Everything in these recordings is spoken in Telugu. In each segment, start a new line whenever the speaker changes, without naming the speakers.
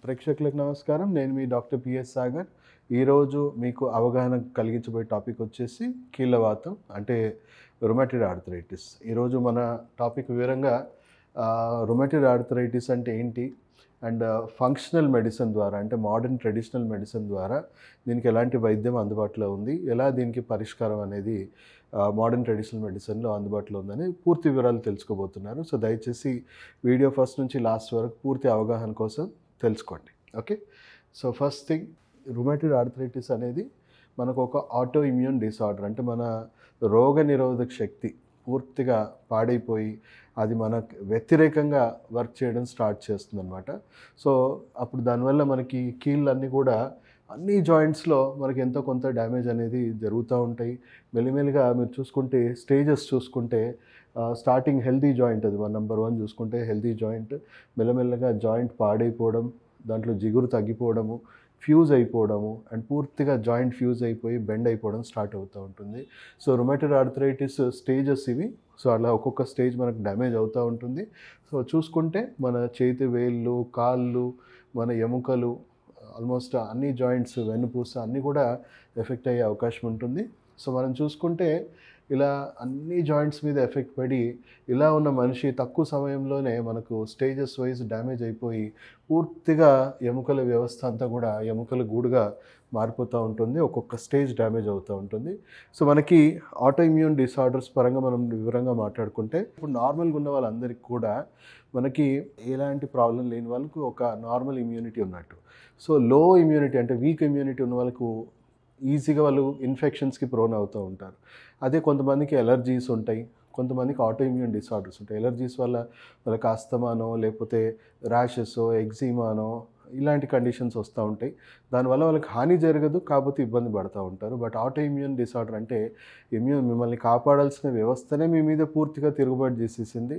ప్రేక్షకులకు నమస్కారం. నేను మీ డాక్టర్ పిఎస్ సాగర్. ఈరోజు మీకు అవగాహన కలిగించబోయే టాపిక్ వచ్చేసి కీళ్ళవాతం అంటే రుమటైడ్ ఆర్థరైటిస్. ఈరోజు మన టాపిక్ వివరంగా రుమటైడ్ ఆర్థరైటిస్ అంటే ఏంటి అండ్ ఫంక్షనల్ మెడిసిన్ ద్వారా అంటే మోడర్న్ ట్రెడిషనల్ మెడిసిన్ ద్వారా దీనికి ఎలాంటి వైద్యం అందుబాటులో ఉంది, ఎలా దీనికి పరిష్కారం అనేది మోడర్న్ ట్రెడిషనల్ మెడిసిన్లో అందుబాటులో ఉందని పూర్తి వివరాలు తెలుసుకోబోతున్నారు. సో దయచేసి వీడియో ఫస్ట్ నుంచి లాస్ట్ వరకు పూర్తి అవగాహన కోసం తెలుసుకోండి. Okay, so first thing, rheumatoid arthritis అనేది మనకు ఒక ఆటో ఇమ్యూన్ డిసార్డర్. అంటే మన రోగ నిరోధక శక్తి పూర్తిగా పాడైపోయి అది మనకు వ్యతిరేకంగా వర్క్ చేయడం స్టార్ట్ చేస్తుందన్నమాట. సో అప్పుడు దానివల్ల మనకి కీళ్ళన్నీ కూడా అన్ని జాయింట్స్లో మనకి ఎంతో కొంత డ్యామేజ్ అనేది జరుగుతూ ఉంటాయి. మెల్లిమెల్లిగా మీరు చూసుకుంటే స్టేజెస్ చూసుకుంటే స్టార్టింగ్ హెల్తీ జాయింట్, అది నెంబర్ 1 చూసుకుంటే హెల్తీ జాయింట్, మెల్లమెల్లగా జాయింట్ పాడైపోవడం, దాంట్లో జిగురు తగ్గిపోవడము, ఫ్యూజ్ అయిపోవడము అండ్ పూర్తిగా జాయింట్ ఫ్యూజ్ అయిపోయి బెండ్ అయిపోవడం స్టార్ట్ అవుతూ ఉంటుంది. సో రుమటైడ్ ఆర్థరైటిస్ స్టేజెస్ ఇవి. సో అలా ఒక్కొక్క స్టేజ్ మనకు డ్యామేజ్ అవుతూ ఉంటుంది. సో చూసుకుంటే మన చేతి వేళ్ళు, కాళ్ళు, మన ఎముకలు, ఆల్మోస్ట్ అన్ని జాయింట్స్, వెన్నుపూస అన్నీ కూడా ఎఫెక్ట్ అయ్యే అవకాశం ఉంటుంది. సో మనం చూసుకుంటే ఇలా అన్ని జాయింట్స్ మీద ఎఫెక్ట్ పడి ఇలా ఉన్న మనిషి తక్కువ సమయంలోనే మనకు స్టేజెస్ వైజ్ డ్యామేజ్ అయిపోయి పూర్తిగా ఎముకల వ్యవస్థ అంతా కూడా ఎముకల గూడుగా మారిపోతూ ఉంటుంది. ఒక్కొక్క స్టేజ్ డ్యామేజ్ అవుతూ ఉంటుంది. సో మనకి ఆటో ఇమ్యూన్ డిసార్డర్స్ పరంగా మనం వివరంగా మాట్లాడుకుంటే ఇప్పుడు నార్మల్గా ఉన్న వాళ్ళందరికీ కూడా మనకి ఎలాంటి ప్రాబ్లం లేని వాళ్ళకు ఒక నార్మల్ ఇమ్యూనిటీ ఉన్నట్టు. సో లో ఇమ్యూనిటీ అంటే వీక్ ఇమ్యూనిటీ ఉన్న వాళ్ళకు ఈజీగా వాళ్ళు ఇన్ఫెక్షన్స్కి ప్రోన్ అవుతూ ఉంటారు. అదే కొంతమందికి ఎలర్జీస్ ఉంటాయి, కొంతమందికి ఆటో ఇమ్యూన్ డిసార్డర్స్ ఉంటాయి. ఎలర్జీస్ వల్ల వాళ్ళకి ఆస్తమానో లేకపోతే ర్యాషెస్, ఎగ్జిమానో ఇలాంటి కండిషన్స్ వస్తూ ఉంటాయి. దానివల్ల వాళ్ళకి హాని జరగదు, కాకపోతే ఇబ్బంది పడుతూ ఉంటారు. బట్ ఆటో ఇమ్యూన్ డిసార్డర్ అంటే మిమ్మల్ని కాపాడాల్సిన వ్యవస్థనే మీ మీద పూర్తిగా తిరుగుబాటు చేసేసింది.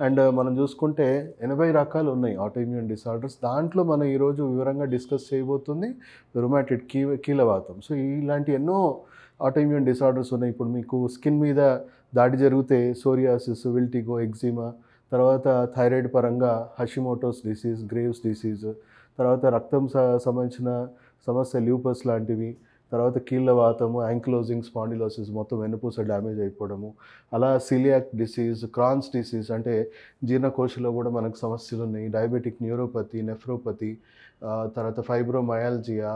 అండ్ మనం చూసుకుంటే 80 రకాలు ఉన్నాయి ఆటో ఇమ్యూన్ డిసార్డర్స్. దాంట్లో మనం ఈరోజు వివరంగా డిస్కస్ చేయబోతుంది రుమాటిడ్ కీళ్ళవాతం. సో ఇలాంటి ఎన్నో ఆటో ఇమ్యూన్ డిసార్డర్స్ ఉన్నాయి. ఇప్పుడు మీకు స్కిన్ మీద దాడి జరిగితే సోరియాసిస్, విల్టిగో, ఎగ్జిమా, తర్వాత థైరాయిడ్ పరంగా హషిమోటోస్ డిసీజ్, గ్రేవ్స్ డిసీజ్, తర్వాత రక్తం సంబంధించిన సమస్య ల్యూపస్ లాంటివి, తర్వాత కీళ్ళవాతము, యాంక్లోజింగ్ స్పాండిలోసిస్, మొత్తం వెన్నుపూస డ్యామేజ్ అయిపోవడము, అలా సిలియాక్ డిసీజ్, క్రాన్స్ డిసీజ్ అంటే జీర్ణకోశలో కూడా మనకు సమస్యలు ఉన్నాయి, డయాబెటిక్ న్యూరోపతి, నెఫ్రోపతి, తర్వాత fibromyalgia,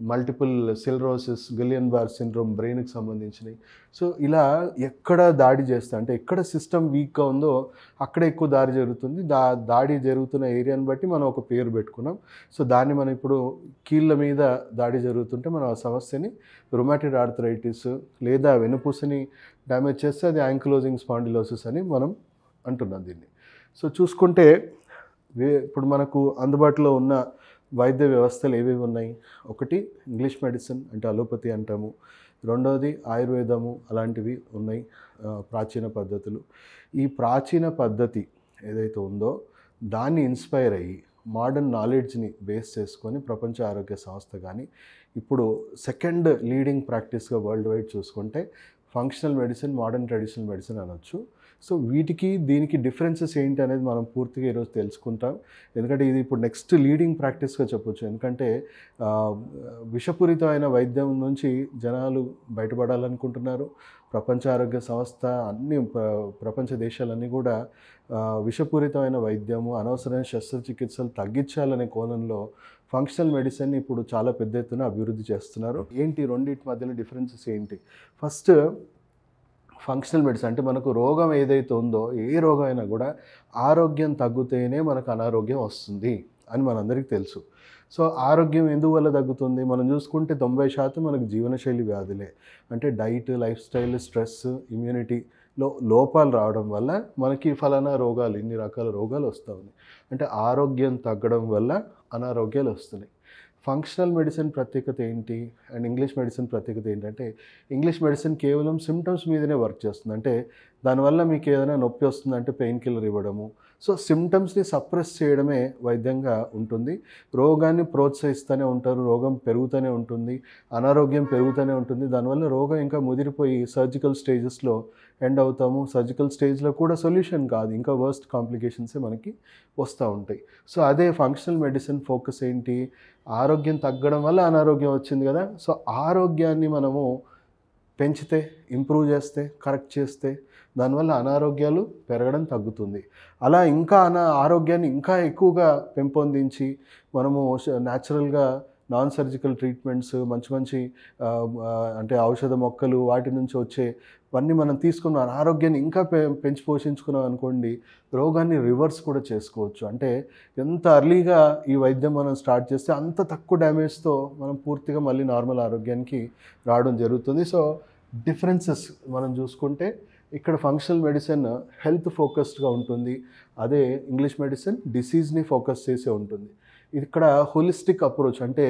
multiple sclerosis, Guillain Barre syndrome, బ్రెయిన్కి సంబంధించినవి. సో ఇలా ఎక్కడ దాడి చేస్తే అంటే ఎక్కడ సిస్టమ్ వీక్గా ఉందో అక్కడ ఎక్కువ దాడి జరుగుతుంది. దాడి జరుగుతున్న ఏరియాని బట్టి మనం ఒక పేరు పెట్టుకున్నాం. సో దాన్ని మనం ఇప్పుడు కీళ్ళ మీద దాడి జరుగుతుంటే మనం ఆ సమస్యని రుమాటిడ్ ఆర్థరైటిస్ లేదా వెన్నుపూసని డ్యామేజ్ చేస్తే అది యాంక్లోజింగ్ స్పాండిలోసిస్ అని మనం అంటున్నాం దీన్ని. సో చూసుకుంటే ఇప్పుడు మనకు అందుబాటులో ఉన్న వైద్య వ్యవస్థలు ఏవేవి ఉన్నాయి? ఒకటి ఇంగ్లీష్ మెడిసిన్ అంటే అలోపతి అంటాము, రెండవది ఆయుర్వేదము, అలాంటివి ఉన్నాయి, ప్రాచీన పద్ధతులు. ఈ ప్రాచీన పద్ధతి ఏదైతే ఉందో దాన్ని ఇన్స్పైర్ అయ్యి మోడర్న్ నాలెడ్జ్ని బేస్ చేసుకొని ప్రపంచ ఆరోగ్య సంస్థ కానీ ఇప్పుడు సెకండ్ లీడింగ్ ప్రాక్టీస్గా వరల్డ్ వైడ్ చూసుకుంటే functional medicine, modern traditional medicine అనొచ్చు. సో వీటికి దీనికి డిఫరెన్సెస్ ఏంటి అనేది మనం పూర్తిగా ఈరోజు తెలుసుకుంటాం. ఎందుకంటే ఇది ఇప్పుడు నెక్స్ట్ లీడింగ్ ప్రాక్టీస్గా చెప్పొచ్చు. ఎందుకంటే విషపూరితమైన వైద్యం నుంచి జనాలు బయటపడాలనుకుంటున్నారు. ప్రపంచ ఆరోగ్య సంస్థ అన్ని ప్రపంచ దేశాలన్నీ కూడా విషపూరితమైన వైద్యము, అనవసరమైన శస్త్రచికిత్సలు తగ్గించాలనే కోణంలో ఫంక్షనల్ మెడిసిన్ ఇప్పుడు చాలా పెద్ద ఎత్తున అభివృద్ధి చేస్తున్నారు. ఏంటి రెండింటి మధ్యలో డిఫరెన్సెస్ ఏంటి? ఫస్ట్, ఫంక్షనల్ మెడిసిన్ అంటే మనకు రోగం ఏదైతే ఉందో ఏ రోగం అయినా కూడా ఆరోగ్యం తగ్గితేనే మనకు అనారోగ్యం వస్తుంది అని మనందరికీ తెలుసు. సో ఆరోగ్యం ఎందువల్ల తగ్గుతుంది? మనం చూసుకుంటే 90% మనకు జీవనశైలి వ్యాధులే. అంటే డైట్, లైఫ్ స్టైల్, స్ట్రెస్, ఇమ్యూనిటీలో లోపాలు రావడం వల్ల మనకి ఫలానా రోగాలు, ఇన్ని రకాల రోగాలు వస్తూ ఉన్నాయి. అంటే ఆరోగ్యం తగ్గడం వల్ల అనారోగ్యాలు వస్తున్నాయి. ఫంక్షనల్ మెడిసిన్ ప్రత్యేకత ఏంటి అండ్ ఇంగ్లీష్ మెడిసిన్ ప్రత్యేకత ఏంటంటే ఇంగ్లీష్ మెడిసిన్ కేవలం సిమ్టమ్స్ మీదనే వర్క్ చేస్తుంది. అంటే దానివల్ల మీకు ఏదైనా నొప్పి వస్తుందంటే పెయిన్ కిల్లర్ ఇవ్వడము, సో సిమ్టమ్స్ని సప్రెస్ చేయడమే వైద్యంగా ఉంటుంది. రోగాన్ని ప్రోత్సహిస్తూనే ఉంటారు, రోగం పెరుగుతూనే ఉంటుంది, అనారోగ్యం పెరుగుతూనే ఉంటుంది. దానివల్ల రోగం ఇంకా ముదిరిపోయి సర్జికల్ స్టేజెస్లో ఎండ్ అవుతాము. సర్జికల్ స్టేజ్లో కూడా సొల్యూషన్ కాదు, ఇంకా వర్స్ట్ కాంప్లికేషన్సే మనకి వస్తూ ఉంటాయి. సో అదే ఫంక్షనల్ మెడిసిన్ ఫోకస్ ఏంటి, ఆరోగ్యం తగ్గడం వల్ల అనారోగ్యం వచ్చింది కదా, సో ఆరోగ్యాన్ని మనము పెంచితే, ఇంప్రూవ్ చేస్తే, కరెక్ట్ చేస్తే దానివల్ల అనారోగ్యాలు పెరగడం తగ్గుతుంది. అలా ఇంకా ఆరోగ్యాన్ని ఇంకా ఎక్కువగా పెంపొందించి మనము న్యాచురల్గా నాన్ సర్జికల్ ట్రీట్మెంట్స్, మంచి మంచి అంటే ఔషధ మొక్కలు, వాటి నుంచి వచ్చేవన్నీ మనం తీసుకున్న ఆరోగ్యాన్ని ఇంకా పెంచి పోషించుకున్నాం అనుకోండి, రోగాన్ని రివర్స్ కూడా చేసుకోవచ్చు. అంటే ఎంత అర్లీగా ఈ వైద్యం మనం స్టార్ట్ చేస్తే అంత తక్కువ డ్యామేజ్తో మనం పూర్తిగా మళ్ళీ నార్మల్ ఆరోగ్యానికి రావడం జరుగుతుంది. సో డిఫరెన్సెస్ మనం చూసుకుంటే ఇక్కడ ఫంక్షనల్ మెడిసిన్ హెల్త్ ఫోకస్డ్గా ఉంటుంది, అదే ఇంగ్లీష్ మెడిసిన్ డిసీజ్ని ఫోకస్ చేసే ఉంటుంది. ఇక్కడ హోలిస్టిక్ అప్రోచ్ అంటే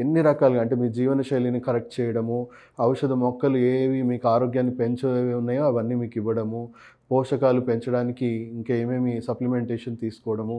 ఎన్ని రకాలుగా, అంటే మీ జీవనశైలిని కరెక్ట్ చేయడము, ఔషధ మొక్కలు ఏవి మీకు ఆరోగ్యాన్ని పెంచేవి ఉన్నాయో అవన్నీ మీకు ఇవ్వడము, పోషకాలు పెంచడానికి ఇంకా ఏమేమి సప్లిమెంటేషన్ తీసుకోవడము,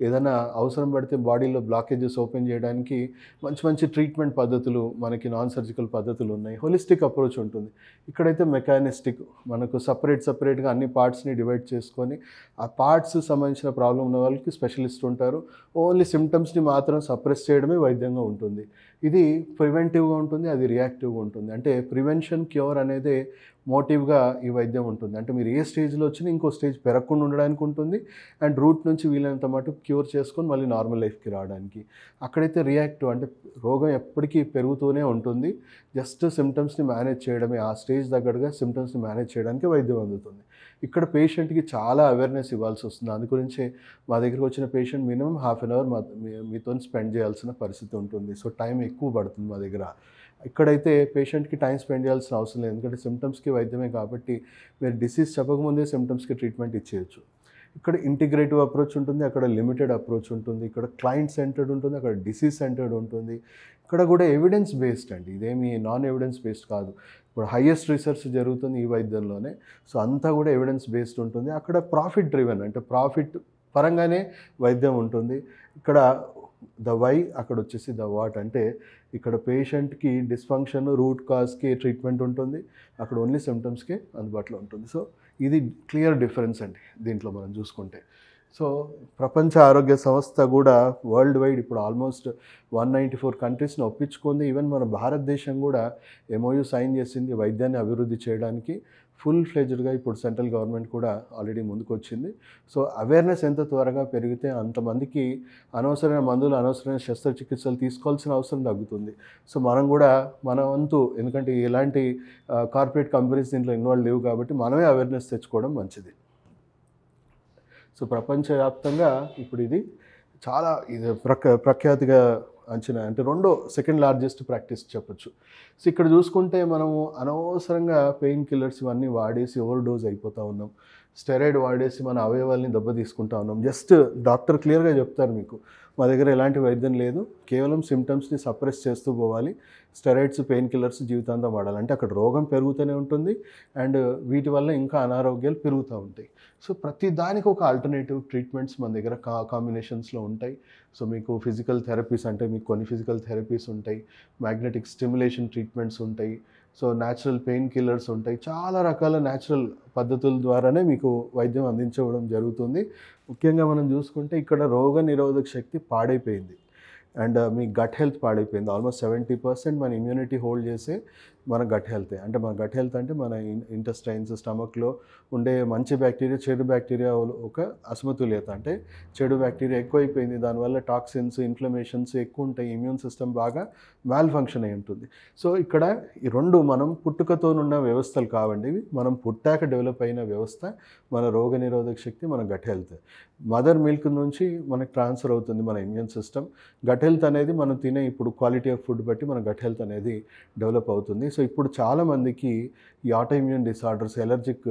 ఏదైనా అవసరం పడితే బాడీలో బ్లాకేజెస్ ఓపెన్ చేయడానికి మంచి మంచి ట్రీట్మెంట్ పద్ధతులు, మనకి నాన్ సర్జికల్ పద్ధతులు ఉన్నాయి. హోలిస్టిక్ అప్రోచ్ ఉంటుంది. ఇక్కడైతే మెకానిస్టిక్, మనకు సపరేట్గా అన్ని పార్ట్స్ని డివైడ్ చేసుకొని ఆ పార్ట్స్ సంబంధించిన ప్రాబ్లం ఉన్న వాళ్ళకి స్పెషలిస్ట్ ఉంటారు. ఓన్లీ సిమ్టమ్స్ని మాత్రం సప్రెస్ చేయడమే వైద్యంగా ఉంటుంది. ఇది ప్రివెంటివ్గా ఉంటుంది, అది రియాక్టివ్గా ఉంటుంది. అంటే ప్రివెన్షన్ క్యూర్ అనేది మోటివ్గా ఈ వైద్యం ఉంటుంది. అంటే మీరు ఏ స్టేజ్లో వచ్చినా ఇంకో స్టేజ్ పెరగకుండా ఉండడానికి ఉంటుంది, అండ్ రూట్ నుంచి వీలైనంత మటుకు క్యూర్ చేసుకొని మళ్ళీ నార్మల్ లైఫ్కి రావడానికి. అక్కడైతే రియాక్టివ్, అంటే రోగం ఎప్పటికీ పెరుగుతూనే ఉంటుంది, జస్ట్ సిమ్టమ్స్ని మేనేజ్ చేయడమే, ఆ స్టేజ్ దగ్గరగా సిమ్టమ్స్ని మేనేజ్ చేయడానికి వైద్యం అందుతుంది. ఇక్కడ పేషెంట్కి చాలా అవేర్నెస్ ఇవ్వాల్సి వస్తుంది. అందు గురించి మా దగ్గరికి వచ్చిన పేషెంట్ మినిమం ½ అన్ అవర్ మీతో స్పెండ్ చేయాల్సిన పరిస్థితి ఉంటుంది. సో టైం ఎక్కువ పడుతుంది మా దగ్గర. ఇక్కడైతే పేషెంట్కి టైం స్పెండ్ చేయాల్సిన అవసరం లేదు, ఎందుకంటే సిమ్టమ్స్కి వైద్యమే కాబట్టి మీరు డిసీజ్ చెప్పకముందే సిమ్టమ్స్కి ట్రీట్మెంట్ ఇచ్చేయచ్చు. ఇక్కడ ఇంటిగ్రేటివ్ అప్రోచ్ ఉంటుంది, అక్కడ లిమిటెడ్ అప్రోచ్ ఉంటుంది, ఇక్కడ క్లయింట్ సెంటర్డ్ ఉంటుంది, అక్కడ డిసీజ్ సెంటర్డ్ ఉంటుంది. ఇక్కడ కూడా ఎవిడెన్స్ బేస్డ్ అండి, ఇదేమి నాన్ ఎవిడెన్స్ బేస్డ్ కాదు. ఇప్పుడు హైయెస్ట్ రీసెర్చ్ జరుగుతుంది ఈ వైద్యంలోనే, సో అంతా కూడా ఎవిడెన్స్ బేస్డ్ ఉంటుంది. అక్కడ ప్రాఫిట్ డ్రివెన్, అంటే ప్రాఫిట్ పరంగానే వైద్యం ఉంటుంది. ఇక్కడ ద వై, అక్కడ వచ్చేసి ద వాట్. అంటే ఇక్కడ పేషెంట్కి డిస్ఫంక్షన్, రూట్ కాజ్కి ట్రీట్మెంట్ ఉంటుంది, అక్కడ ఓన్లీ సిమ్టమ్స్కి అందుబాటులో ఉంటుంది. సో ఇది క్లియర్ డిఫరెన్స్ అండి దీంట్లో మనం చూసుకుంటే. సో ప్రపంచ ఆరోగ్య సంస్థ కూడా వరల్డ్ వైడ్ ఇప్పుడు ఆల్మోస్ట్ 194 కంట్రీస్ని ఒప్పించుకుంది. ఈవెన్ మన భారతదేశం కూడా MOU సైన్ చేసింది వైద్యాన్ని అభివృద్ధి చేయడానికి. ఫుల్ ఫ్లెజ్డ్గా ఇప్పుడు సెంట్రల్ గవర్నమెంట్ కూడా ఆల్రెడీ ముందుకు వచ్చింది. సో అవేర్నెస్ ఎంత త్వరగా పెరిగితే అంతమందికి అనవసరమైన మందులు, అనవసరమైన శస్త్రచికిత్సలు తీసుకోవాల్సిన అవసరం తగ్గుతుంది. సో మనం కూడా మన వంతు, ఎందుకంటే ఎలాంటి కార్పొరేట్ కంపెనీస్ దీంట్లో ఇన్వాల్వ్ లేవు కాబట్టి మనమే అవేర్నెస్ తెచ్చుకోవడం మంచిది. సో ప్రపంచవ్యాప్తంగా ఇప్పుడు ఇది చాలా ప్రఖ్యాతిగా అంచనా, అంటే సెకండ్ లార్జెస్ట్ ప్రాక్టీస్ చెప్పొచ్చు. సో ఇక్కడ చూసుకుంటే మనము అనవసరంగా పెయిన్ కిల్లర్స్ ఇవన్నీ వాడేసి ఓవర్ డోస్ అయిపోతూ ఉన్నాం, స్టెరాయిడ్ వాడేసి మన అవయవాల్ని దెబ్బ తీసుకుంటా ఉన్నాం. జస్ట్ డాక్టర్ క్లియర్గా చెప్తారు, మీకు మా దగ్గర ఎలాంటి వైద్యం లేదు, కేవలం సిమ్టమ్స్ని సప్రెస్ చేస్తూ పోవాలి, స్టెరాయిడ్స్, పెయిన్ కిల్లర్స్ జీవితాంతం వాడాలి. అంటే అక్కడ రోగం పెరుగుతూనే ఉంటుంది, అండ్ వీటి వల్ల ఇంకా అనారోగ్యాలు పెరుగుతూ ఉంటాయి. సో ప్రతి దానికి ఒక ఆల్టర్నేటివ్ ట్రీట్మెంట్స్ మన దగ్గర కాంబినేషన్స్లో ఉంటాయి. సో మీకు ఫిజికల్ థెరపీస్, అంటే మీకు కొన్ని ఫిజికల్ థెరపీస్ ఉంటాయి, మ్యాగ్నెటిక్ స్టిమ్యులేషన్ ట్రీట్మెంట్స్ ఉంటాయి, సో న్యాచురల్ పెయిన్ కిల్లర్స్ ఉంటాయి. చాలా రకాల న్యాచురల్ పద్ధతుల ద్వారానే మీకు వైద్యం అందించడం జరుగుతుంది. ముఖ్యంగా మనం చూసుకుంటే ఇక్కడ రోగ నిరోధక శక్తి పాడైపోయింది, అండ్ మీ గట్ హెల్త్ పాడైపోయింది. ఆల్మోస్ట్ 70% మన ఇమ్యూనిటీ హోల్డ్ చేసే మన గట్ హెల్తే. అంటే మన గట్ హెల్త్ అంటే మన ఇంటెస్టైన్స్, స్టమక్లో ఉండే మంచి బ్యాక్టీరియా, చెడు బ్యాక్టీరియా ఒక అసమతుల్యత. అంటే చెడు బ్యాక్టీరియా ఎక్కువైపోయింది, దానివల్ల టాక్సిన్స్, ఇన్ఫ్లమేషన్స్ ఎక్కువ ఉంటాయి, ఇమ్యూన్ సిస్టమ్ బాగా మ్యాల్ ఫంక్షన్ అయి ఉంటుంది. సో ఇక్కడ ఈ రెండు మనం పుట్టుకతోనున్న వ్యవస్థలు కావండి, ఇవి మనం పుట్టాక డెవలప్ అయిన వ్యవస్థ. మన రోగ నిరోధక శక్తి మన గట్ హెల్త్, మదర్ మిల్క్ నుంచి మనకు ట్రాన్స్ఫర్ అవుతుంది మన ఇమ్యూన్ సిస్టమ్. గట్ హెల్త్ అనేది మనం తినే ఇప్పుడు క్వాలిటీ ఆఫ్ ఫుడ్ బట్టి మన గట్ హెల్త్ అనేది డెవలప్ అవుతుంది. సో ఇప్పుడు చాలామందికి ఈ ఆటో ఇమ్యూన్ డిసార్డర్స్, ఎలర్జిక్,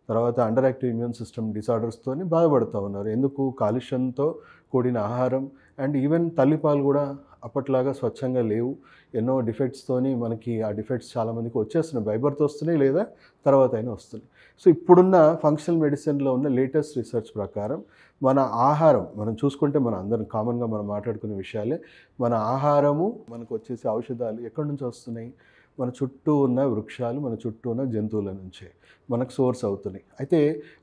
తర్వాత అండర్ యాక్టివ్ ఇమ్యూన్ సిస్టమ్ డిసార్డర్స్తో బాధపడుతూ ఉన్నారు. ఎందుకు? కాలుష్యంతో కూడిన ఆహారం, అండ్ ఈవెన్ తల్లిపాలు కూడా అప్పట్లాగా స్వచ్ఛంగా లేవు. ఎన్నో డిఫెక్ట్స్తోని మనకి ఆ డిఫెక్ట్స్ చాలామందికి వచ్చేస్తున్నాయి. బై బర్త్ వస్తున్నాయి లేదా తర్వాత అయినా వస్తున్నాయి. సో ఇప్పుడున్న ఫంక్షనల్ మెడిసిన్‌లో ఉన్న లేటెస్ట్ రీసెర్చ్ ప్రకారం మన ఆహారం మనం చూసుకుంటే మన అందరం కామన్‌గా మనం మాట్లాడుకునే విషయాలే. మన ఆహారము, మనకొచ్చేసే ఔషధాలు ఎక్కడి నుంచి వస్తున్నాయి? మన చుట్టూ ఉన్న వృక్షాలు, మన చుట్టూ ఉన్న జంతువుల నుంచే మనకు సోర్స్ అవుతున్నాయి. అయితే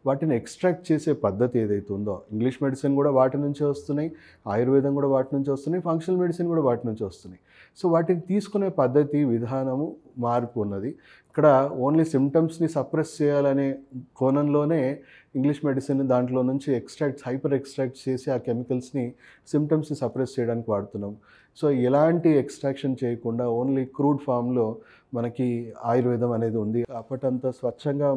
వాటిని ఎక్స్ట్రాక్ట్ చేసే పద్ధతి ఏదైతే ఉందో, ఇంగ్లీష్ మెడిసిన్ కూడా వాటి నుంచే వస్తున్నాయి, ఆయుర్వేదం కూడా వాటి నుంచి వస్తున్నాయి, ఫంక్షనల్ మెడిసిన్ కూడా వాటి నుంచి వస్తున్నాయి. సో వాటిని తీసుకునే పద్ధతి, విధానము మార్పు ఉన్నది. ఇక్కడ ఓన్లీ సిమ్టమ్స్ని సప్రెస్ చేయాలనే కోణంలోనే ఇంగ్లీష్ మెడిసిన్ దాంట్లో నుంచి హైపర్ ఎక్స్ట్రాక్ట్ చేసి ఆ కెమికల్స్ని సిమ్టమ్స్ని సప్రెస్ చేయడానికి వాడుతున్నాం. సో ఎలాంటి ఎక్స్ట్రాక్షన్ చేయకుండా ఓన్లీ క్రూడ్ ఫామ్లో మనకి ఆయుర్వేదం అనేది ఉంది. అప్పటంతా స్వచ్ఛంగా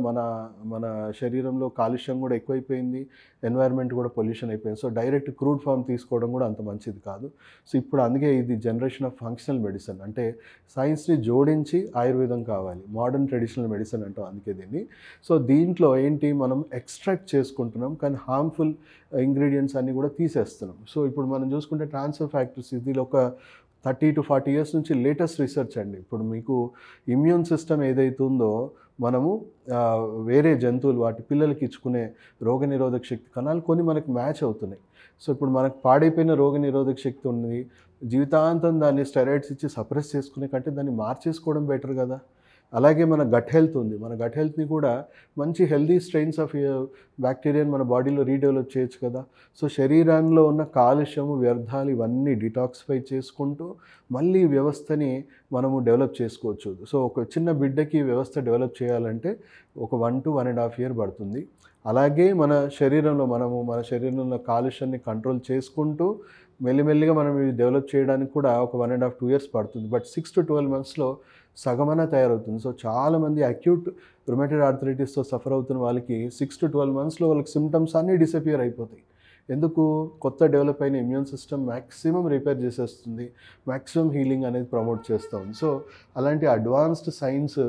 మన శరీరంలో కాలుష్యం కూడా ఎక్కువైపోయింది, ఎన్వైర్న్మెంట్ కూడా పొల్యూషన్ అయిపోయింది. సో డైరెక్ట్ క్రూడ్ ఫామ్ తీసుకోవడం కూడా అంత మంచిది కాదు. సో ఇప్పుడు అందుకే ఇది జనరేషన్ ఆఫ్ ఫంక్షనల్ మెడిసిన్, అంటే సైన్స్ని జోడించి ఆయుర్వేదం కావాలి, మోడర్న్ ట్రెడిషనల్ మెడిసిన్ అంటాం అందుకే దీన్ని. సో దీంట్లో ఏంటి, మనం ఎక్స్ట్రాక్ట్ చేసుకుంటున్నాం కానీ హార్మ్ఫుల్ ఇంగ్రీడియంట్స్ అన్నీ కూడా తీసేస్తున్నాం. సో ఇప్పుడు మనం చూసుకుంటే ట్రాన్స్ఫర్ ఫ్యాక్టర్స్, ఇది ఒక 30 to 40 years నుంచి లేటెస్ట్ రీసెర్చ్ అండి. ఇప్పుడు మీకు ఇమ్యూన్ సిస్టమ్ ఏదైతే ఉందో, మనము వేరే జంతువులు వాటి పిల్లలకి ఇచ్చుకునే రోగనిరోధక శక్తి కణాలు కొన్ని మనకు మ్యాచ్ అవుతున్నాయి. సో ఇప్పుడు మనకు పాడైపోయిన రోగనిరోధక శక్తి ఉంది, జీవితాంతం దాన్ని స్టెరాయిడ్స్ ఇచ్చి సప్రెస్ చేసుకునే కంటే దాన్ని మార్చేసుకోవడం బెటర్ కదా. అలాగే మన గట్ హెల్త్ ఉంది, మన గట్ హెల్త్ని కూడా మంచి హెల్దీ స్ట్రెయిన్స్ ఆఫ్ బ్యాక్టీరియాని మన బాడీలో రీడెవలప్ చేయొచ్చు కదా. సో శరీరంలో ఉన్న కాలుష్యము, వ్యర్థాలు ఇవన్నీ డిటాక్సిఫై చేసుకుంటూ మళ్ళీ వ్యవస్థని మనము డెవలప్ చేసుకోవచ్చు. సో ఒక చిన్న బిడ్డకి వ్యవస్థ డెవలప్ చేయాలంటే ఒక 1 to 1.5 years పడుతుంది. అలాగే మన శరీరంలో మన శరీరంలో కాలుష్యాన్ని కంట్రోల్ చేసుకుంటూ మెల్లిమెల్లిగా మనం ఇది డెవలప్ చేయడానికి కూడా ఒక 1.5 to 2 years పడుతుంది. బట్ 6 to 12 monthsలో సగమన తయారవుతుంది. సో చాలామంది అక్యూట్ రుమటైడ్ ఆర్థరైటిస్తో సఫర్ అవుతున్న వాళ్ళకి 6 to 12 monthsలో వాళ్ళకి సిమ్టమ్స్ అన్నీ డిసపియర్ అయిపోతాయి. ఎందుకు, కొత్త డెవలప్ అయిన ఇమ్యూన్ సిస్టమ్ మ్యాక్సిమం రిపేర్ చేసేస్తుంది, మ్యాక్సిమం హీలింగ్ అనేది ప్రమోట్ చేస్తూ ఉంది. సో అలాంటి అడ్వాన్స్డ్ సైన్స్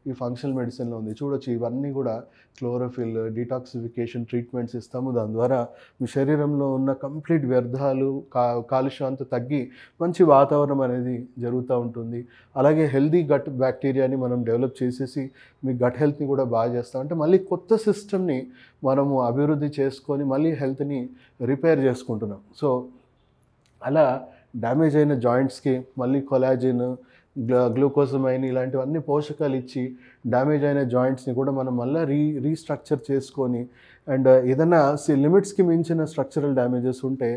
ఈ ఫంక్షనల్ మెడిసిన్లో ఉంది. చూడొచ్చు, ఇవన్నీ కూడా క్లోరోఫిల్, డీటాక్సిఫికేషన్ ట్రీట్మెంట్స్ ఇస్తాము. దాని ద్వారా మీ శరీరంలో ఉన్న కంప్లీట్ వ్యర్థాలు, కాలుష్యం అంతా తగ్గి మంచి వాతావరణం అనేది జరుగుతూ ఉంటుంది. అలాగే హెల్దీ గట్ బ్యాక్టీరియాని మనం డెవలప్ చేసేసి మీ గట్ హెల్త్ని కూడా బాగా చేస్తాం. అంటే మళ్ళీ కొత్త సిస్టమ్ని మనము అభివృద్ధి చేసుకొని మళ్ళీ హెల్త్ని రిపేర్ చేసుకుంటున్నాం. సో అలా డ్యామేజ్ అయిన జాయింట్స్కి మళ్ళీ కొలాజిన్, గ్లూకోజమైన్ ఇలాంటివన్నీ పోషకాలు ఇచ్చి డ్యామేజ్ అయిన జాయింట్స్ని కూడా మనం మళ్ళీ రీస్ట్రక్చర్ చేసుకొని, అండ్ ఏదైనా లిమిట్స్కి మించిన స్ట్రక్చరల్ డ్యామేజెస్ ఉంటే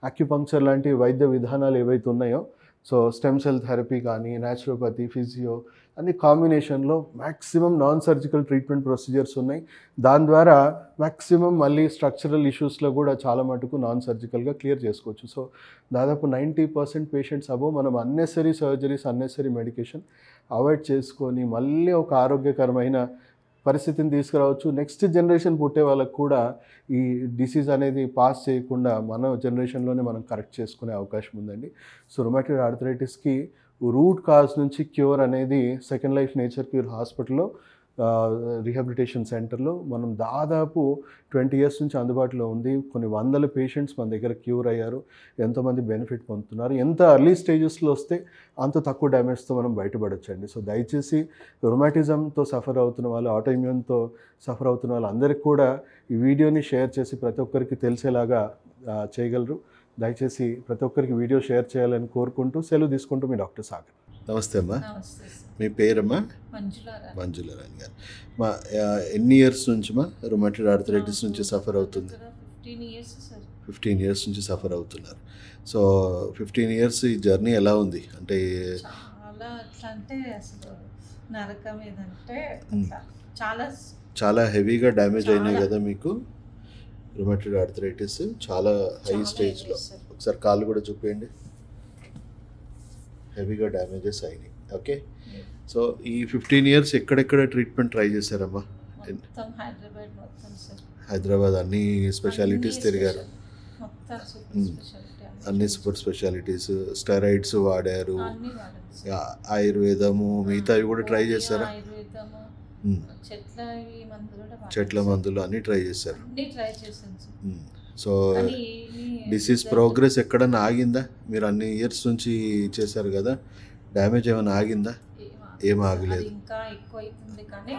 అక్యుపంక్చర్ లాంటి వైద్య విధానాలు ఏవైతే ఉన్నాయో, సో స్టెమ్ సెల్ థెరపీ కానీ, న్యాచురోపతి, ఫిజియో అన్ని కాంబినేషన్లో maximum non surgical treatment procedures ఉన్నాయి. దాని ద్వారా మ్యాక్సిమం మళ్ళీ స్ట్రక్చరల్ ఇష్యూస్లో కూడా చాలా మటుకు నాన్ సర్జికల్గా క్లియర్ చేసుకోవచ్చు. సో దాదాపు 90% పేషెంట్స్ మనం unnecessary surgeries, unnecessary medication avoid చేసుకొని మళ్ళీ ఒక ఆరోగ్యకరమైన పరిస్థితిని తీసుకురావచ్చు. నెక్స్ట్ జనరేషన్ పుట్టే వాళ్ళకు కూడా ఈ డిసీజ్ అనేది పాస్ చేయకుండా మన జనరేషన్లోనే మనం కరెక్ట్ చేసుకునే అవకాశం ఉందండి. సో రుమటైడ్ ఆర్థరైటిస్కి రూట్ కాజ్ నుంచి క్యూర్ అనేది సెకండ్ లైఫ్ నేచర్ క్యూర్ హాస్పిటల్లో రీహాబిలిటేషన్ సెంటర్లో మనం దాదాపు 20 years నుంచి అందుబాటులో ఉంది. కొన్ని వందల పేషెంట్స్ మన దగ్గర క్యూర్ అయ్యారు, ఎంతోమంది బెనిఫిట్ పొందుతున్నారు. ఎంత ఎర్లీ స్టేజెస్లో వస్తే అంత తక్కువ డ్యామేజ్తో మనం బయటపడొచ్చండి. సో దయచేసి రుమాటిజంతో సఫర్ అవుతున్న వాళ్ళు, ఆటోఇమ్యూన్తో సఫర్ అవుతున్న వాళ్ళు అందరికీ కూడా ఈ వీడియోని షేర్ చేసి ప్రతి ఒక్కరికి తెలిసేలాగా చేయగలరు. దయచేసి ప్రతి ఒక్కరికి వీడియో షేర్ చేయాలని కోరుకుంటూ సెలవు తీసుకుంటూ మీ డాక్టర్ సాగర్. నమస్తే అమ్మా. మీ పేరమ్మా? మంజులారాణి గారు. మా ఎన్ని ఇయర్స్ నుంచి మా రుమటైడ్ ఆర్థరైటిస్ నుంచి సఫర్ అవుతుంది? 15 years నుంచి సఫర్ అవుతున్నారు. సో 15 years ఈ జర్నీ ఎలా ఉంది? అంటే చాలా హెవీగా డ్యామేజ్ అయినాయి కదా మీకు రుమటైడ్ ఆర్థరైటిస్, చాలా హై స్టేజ్లో. ఒకసారి కాళ్ళు కూడా చూపించండి, హెవీగా డ్యామేజెస్ అయినాయి. ఓకే, సో ఈ 15 years ఎక్కడెక్కడ ట్రీట్మెంట్ ట్రై చేశారమ్మా? హైదరాబాద్ అన్ని స్పెషాలిటీస్ తిరిగారు, అన్ని సూపర్ స్పెషాలిటీస్, స్టెరాయిడ్స్ వాడారు, ఆయుర్వేదము మిగతావి కూడా ట్రై చేశారా? చెట్ల మందులు అన్నీ ట్రై చేశారు. సో డిసీజ్ ప్రోగ్రెస్ ఎక్కడన్నా ఆగిందా? మీరు అన్ని ఇయర్స్ నుంచి చేశారు కదా, డ్యామేజ్ ఏమైనా ఆగిందా? ఏం ఆగలేదు,
ఇంకా ఎక్కువ అవుతుంది కానీ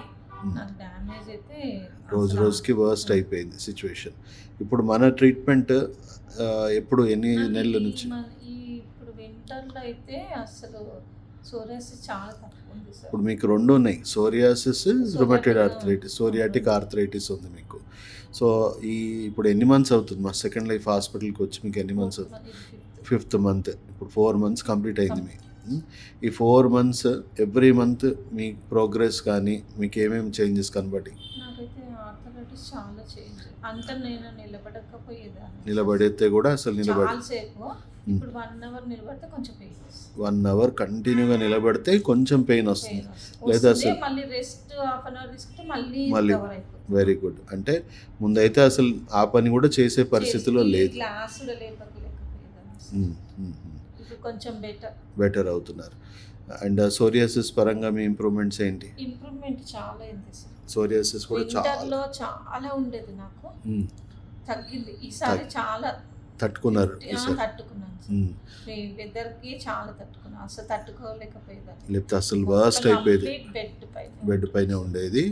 నాకు డ్యామేజ్ అయితే
రోజు రోజుకి వర్స్ట్ అయిపోయింది సిచ్యువేషన్. ఇప్పుడు మన ట్రీట్మెంట్ ఎప్పుడు ఎన్ని నెలల నుంచి?
ఇప్పుడు వింటర్లో అయితే అసలు సోరియాసిస్ చాలా తక్కువ ఉంది సార్.
ఇప్పుడు మీకు రెండు ఉన్నాయి, psoriasis, rheumatoid arthritis, psoriatic arthritis ఉంది మీకు. సో ఇప్పుడు ఎన్ని మంత్స్ అవుతుంది మా సెకండ్ లైఫ్ హాస్పిటల్కి వచ్చి? మీకు ఎన్ని మంత్స్ అవుతుంది? 5th month. ఇప్పుడు 4 months కంప్లీట్ అయింది మీ. ఈ 4 months ఎవ్రీ మంత్ మీ ప్రోగ్రెస్ కానీ మీకు ఏమేమి చేంజెస్ కనబడి?
నాకైతే ఆర్థరైటిస్ చాలా చేంజ్. అంటే నేను నిలబడకపోయేదాన్ని,
నిలబడితే కూడా అసలు
చాలాసేపు. ఇప్పుడు 1 hour నిలబడితే కొంచెం పెయిన్ వస్తుంది.
1 hour కంటిన్యూగా నిలబడితే కొంచెం పెయిన్ వస్తుంది, లేదా అసలు
మళ్ళీ రెస్ట్ హాఫ్ అన్ అవర్ తీసుకుంటే మళ్ళీ
వెరీ గుడ్. అంటే ముందైతే అసలు ఆ పని కూడా చేసే పరిస్థితిలో లేదు.
క్లాస్ కూడా ఇప్పుడు కొంచెం
బెటర్ అవుతున్నారు. అండ్ సోరియాసిస్ పరంగా మీ ఇంప్రూవ్మెంట్స్ ఏంటి?
ఇంప్రూవ్మెంట్ చాలా అయింది సార్.
సోరియాసిస్ కూడా
చాలా ఉండేది నాకు, తగ్గింది. ఈసారి చాలా
తట్టుకున్నారు.
తట్టుకున్నాను వెదర్కి, చాలా తట్టుకున్నాను. అసలు తట్టుకోలేకపోయేదాన్ని,
లేకపోతే అసలు వర్స్ట్ అయిపోయేది, బెడ్ పైన ఉండేది.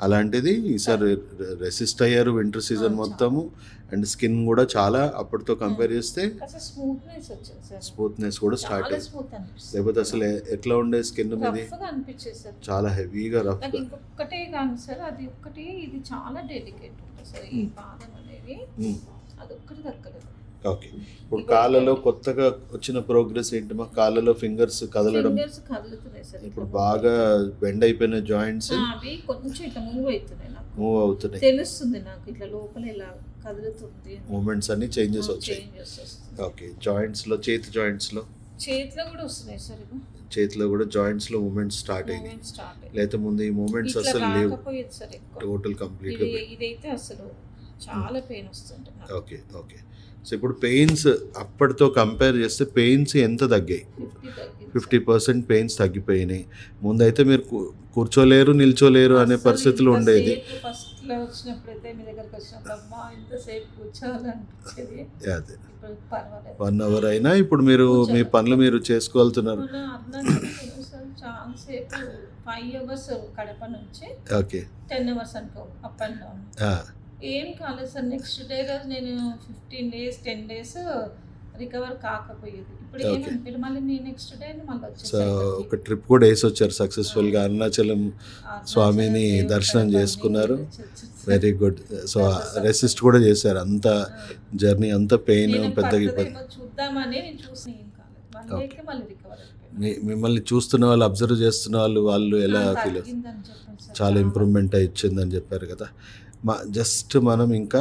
అలాంటిది ఈసారి రెసిస్ట్ అయ్యారు వింటర్ సీజన్ మొత్తము. అండ్ స్కిన్ కూడా చాలా అప్పటితో కంపేర్ చేస్తే స్మూత్నెస్ కూడా స్టార్ట్ అయ్యింది. లేకపోతే అసలు ఎట్లా ఉండే స్కిన్ మీద? చాలా హెవీగా రఫ్.
ఇంకొకటే కాదు సార్, అది ఒక్కటి, ఇది చాలా డెలికేట్ ఉంటుంది సార్. ఈ పాదం అనేది అది ఒక్కటి దక్కలేదు.
ఓకే, ఇప్పుడు కాళ్ళలో కొత్తగా వచ్చిన ప్రోగ్రెస్ ఏంటి? మా కాళ్ళలో ఫింగర్స్ కదలడం, ఇప్పుడు బాగా బెండ్ అయిపోయిన జాయింట్స్
కొంచెం ఇట్లా
మూవ్ అవుతున్నాయి,
తెలుస్తుంది నాకు. ఇట్లా లోపల ఇలా కదులుతుంది,
మూమెంట్స్ అన్ని చేంజెస్ వచ్చాయి. ఓకే, జాయింట్స్ లో, చేతిలో
కూడా వస్తున్నాయి సార్.
చేతిలో కూడా జాయింట్స్ లో మూమెంట్స్ స్టార్ట్ అయ్యాయి. లేకపోతే ముందు ఈ మూమెంట్స్ అసలు లేవు, టోటల్ కంప్లీట్ గా.
ఇదైతే అసలు చాలా పెయిన్ వస్తుంది.
Okay okay. సో ఇప్పుడు పెయిన్స్ అప్పటితో కంపేర్ చేస్తే పెయిన్స్ ఎంత తగ్గాయి? 50% పెయిన్స్ తగ్గిపోయినాయి. ముందైతే మీరు కూర్చోలేరు, నిల్చోలేరు అనే పరిస్థితులు ఉండేది.
ఫస్ట్లో వచ్చినప్పుడైతే మీ దగ్గరికి వచ్చినప్పుడు అమ్మా ఇంతసేపు కూర్చోవాలనిపించేది.
అదే 1 hour అయినా ఇప్పుడు మీరు మీ పనులు మీరు చేసుకోగలుగుతున్నారు.
చాలాసేపు 5 hours కడప నుంచి
ఓకే
10 hours అనుకో అప్ అండ్ డౌన్. ఏం కాలేదు సార్. నెక్స్ట్ డే రోజు నేను 15 days 10 days రికవర్ కాకపోయేది. ఇప్పుడు ఏమనిపించలేదు, మళ్ళీ నేను నెక్స్ట్ డే మళ్ళీ వచ్చేసాను.
ఒక ట్రిప్ కూడా వేసి వచ్చారు సక్సెస్ఫుల్గా, అరుణాచలం స్వామిని దర్శనం చేసుకున్నారు. Very good. సో రెసిస్ట్ కూడా చేశారు, అంత జర్నీ, అంత పెయిన్ పెద్దగా
చూద్దామని నేను చూసి ఏం కాలేదు, మళ్ళీ రికవర్ అయిపోయింది.
మిమ్మల్ని చూస్తున్న వాళ్ళు, అబ్జర్వ్ చేస్తున్న వాళ్ళు ఎలా ఫీల్ అవుతుంది? చాలా ఇంప్రూవ్మెంట్ ఇచ్చిందని చెప్పారు కదా. జస్ట్ మనం ఇంకా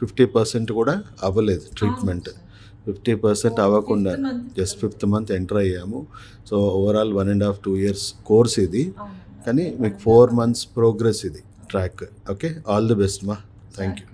50% కూడా అవ్వలేదు ట్రీట్మెంట్. 50% అవ్వకుండా జస్ట్ 5th month ఎంటర్ అయ్యాము. సో ఓవరాల్ 1.5-2 years కోర్స్ ఇది, కానీ మీకు 4 months ప్రోగ్రెస్ ఇది track. Okay, all the best మా. Thank you.